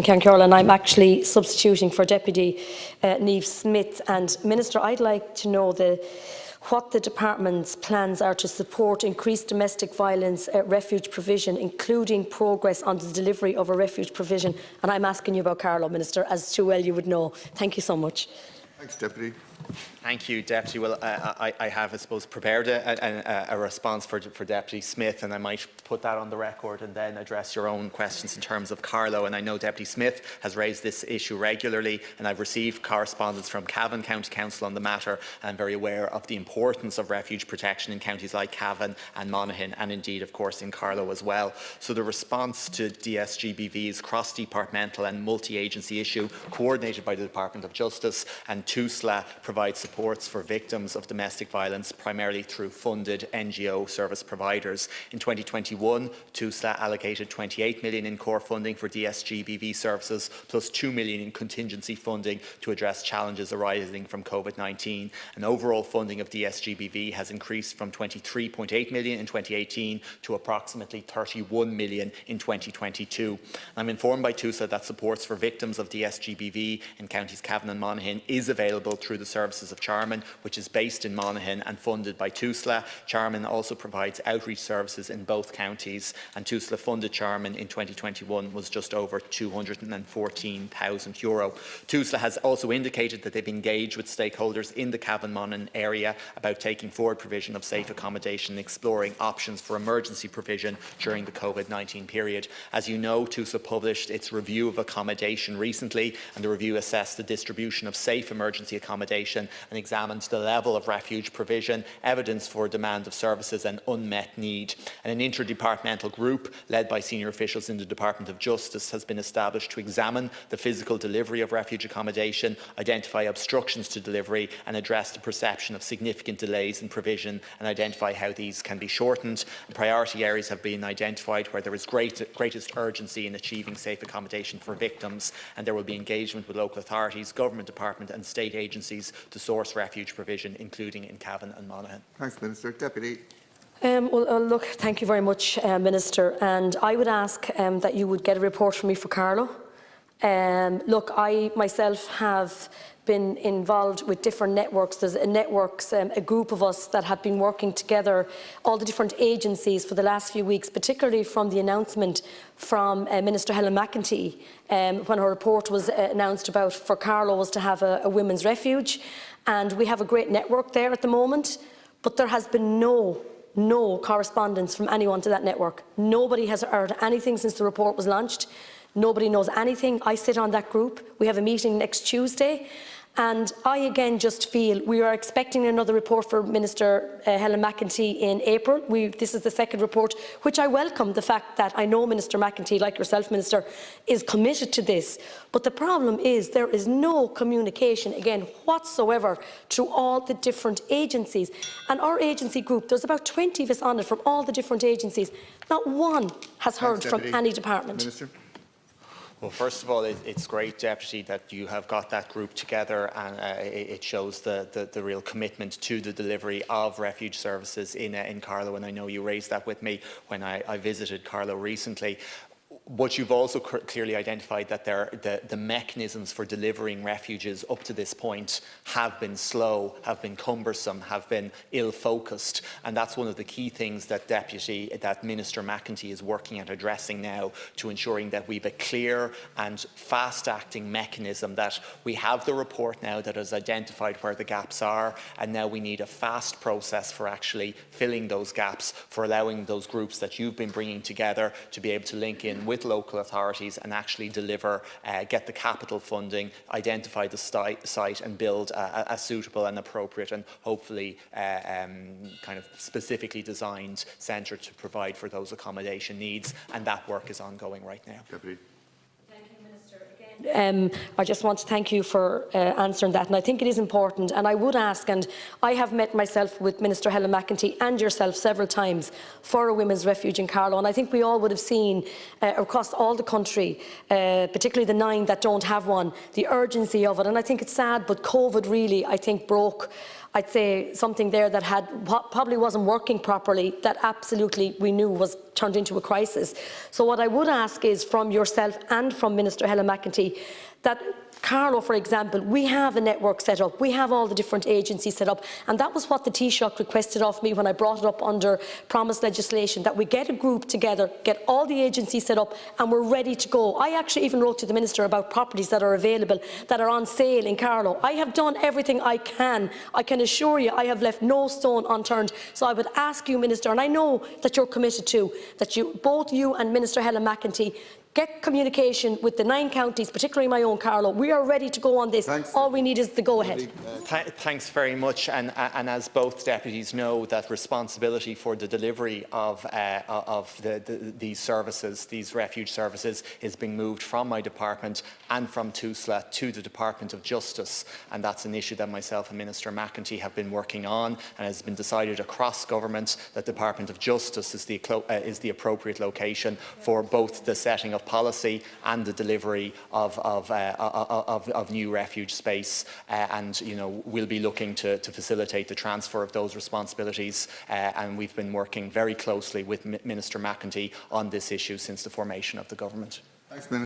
Can Caroline, I'm actually substituting for Deputy Niamh Smith. And Minister, I'd like to know what the Department's plans are to support increased domestic violence refuge provision, including progress on the delivery of a refuge provision. And I'm asking you about Carlow, Minister, as too well you would know. Thank you so much. Thanks, Deputy. Thank you, Deputy. Well, I have, I suppose, prepared a response for Deputy Smith, and I might put that on the record and then address your own questions in terms of Carlow. And I know Deputy Smith has raised this issue regularly, and I've received correspondence from Cavan County Council on the matter, and I'm very aware of the importance of refuge protection in counties like Cavan and Monaghan, and indeed, of course, in Carlow as well. So the response to DSGBV's cross-departmental and multi-agency issue, coordinated by the Department of Justice and TUSLA, provides supports for victims of domestic violence, primarily through funded NGO service providers. In 2021, TUSLA allocated 28 million in core funding for DSGBV services, plus 2 million in contingency funding to address challenges arising from COVID-19. And overall funding of DSGBV has increased from 23.8 million in 2018 to approximately 31 million in 2022. I'm informed by TUSLA that supports for victims of DSGBV in counties Cavan and Monaghan is available through the services of Charman, which is based in Monaghan and funded by TUSLA. Charman also provides outreach services in both counties, and TUSLA funded Charman in 2021 was just over €214,000. TUSLA has also indicated that they've engaged with stakeholders in the Cavan-Monaghan area about taking forward provision of safe accommodation and exploring options for emergency provision during the COVID-19 period. As you know, TUSLA published its review of accommodation recently, and the review assessed the distribution of safe emergency accommodation and examined the level of refuge provision, evidence for demand of services and unmet need. And an interdepartmental group led by senior officials in the Department of Justice has been established to examine the physical delivery of refuge accommodation, identify obstructions to delivery and address the perception of significant delays in provision and identify how these can be shortened. Priority areas have been identified where there is greatest urgency in achieving safe accommodation for victims, and there will be engagement with local authorities, government department and state agencies to source refuge provision, including in Cavan and Monaghan. Thanks, Minister. Deputy. Look, thank you very much, Minister. And I would ask that you would get a report from me for Carlow. Look, I myself have been involved with different networks. There's a group of us that have been working together, all the different agencies for the last few weeks, particularly from the announcement from Minister Helen McEntee when her report was announced about for Carlow was to have a women's refuge. And we have a great network there at the moment, but there has been no correspondence from anyone to that network. Nobody has heard anything since the report was launched. Nobody knows anything. I sit on that group. We have a meeting next Tuesday. And I again just feel we are expecting another report for Minister Helen McEntee in April. This is the second report, which I welcome the fact that I know Minister McEntee, like yourself, Minister, is committed to this. But the problem is there is no communication, again, whatsoever through all the different agencies. And our agency group, there's about 20 of us on it from all the different agencies. Not one has heard from any department. Minister. Well, first of all, it's great, Deputy, that you have got that group together, and it shows the real commitment to the delivery of refuge services in Carlow, and I know you raised that with me when I visited Carlow recently. But you've also clearly identified that the mechanisms for delivering refuges up to this point have been slow, have been cumbersome, have been ill-focused, and that's one of the key things that Minister McEntee is working at addressing now, to ensuring that we have a clear and fast-acting mechanism, that we have the report now that has identified where the gaps are, and now we need a fast process for actually filling those gaps, for allowing those groups that you've been bringing together to be able to link in with local authorities and actually deliver, get the capital funding, identify the site and build a suitable and appropriate and hopefully kind of specifically designed centre to provide for those accommodation needs, and that work is ongoing right now. Deputy. I just want to thank you for answering that, and I think it is important, and I would ask, and I have met myself with Minister Helen McEntee and yourself several times for a women's refuge in Carlow, and I think we all would have seen across all the country, particularly the 9 that don't have one, the urgency of it. And I think it's sad, but COVID really, I think, broke I'd say, something there that probably wasn't working properly, that absolutely we knew was turned into a crisis. So what I would ask is from yourself and from Minister Helen McEntee that Carlow, for example, we have a network set up, we have all the different agencies set up, and that was what the Taoiseach requested of me when I brought it up under promise legislation, that we get a group together, get all the agencies set up, and we're ready to go. I actually even wrote to the Minister about properties that are available, that are on sale in Carlow. I have done everything I can. I can assure you I have left no stone unturned. So I would ask you, Minister, and I know that you're committed to, that both you and Minister Helen McEntee get communication with the 9 counties, particularly my own Carlow. We are ready to go on this. Thanks. All we need is the go-ahead. Thanks very much. And as both deputies know, that responsibility for the delivery of these services, these refuge services, is being moved from my department and from TUSLA to the Department of Justice. And that's an issue that myself and Minister McEntee have been working on, and has been decided across government that the Department of Justice is the appropriate location for both the setting of policy and the delivery of new refuge space, and we'll be looking to facilitate the transfer of those responsibilities, and we've been working very closely with Minister McEntee on this issue since the formation of the government. Thanks, Minister.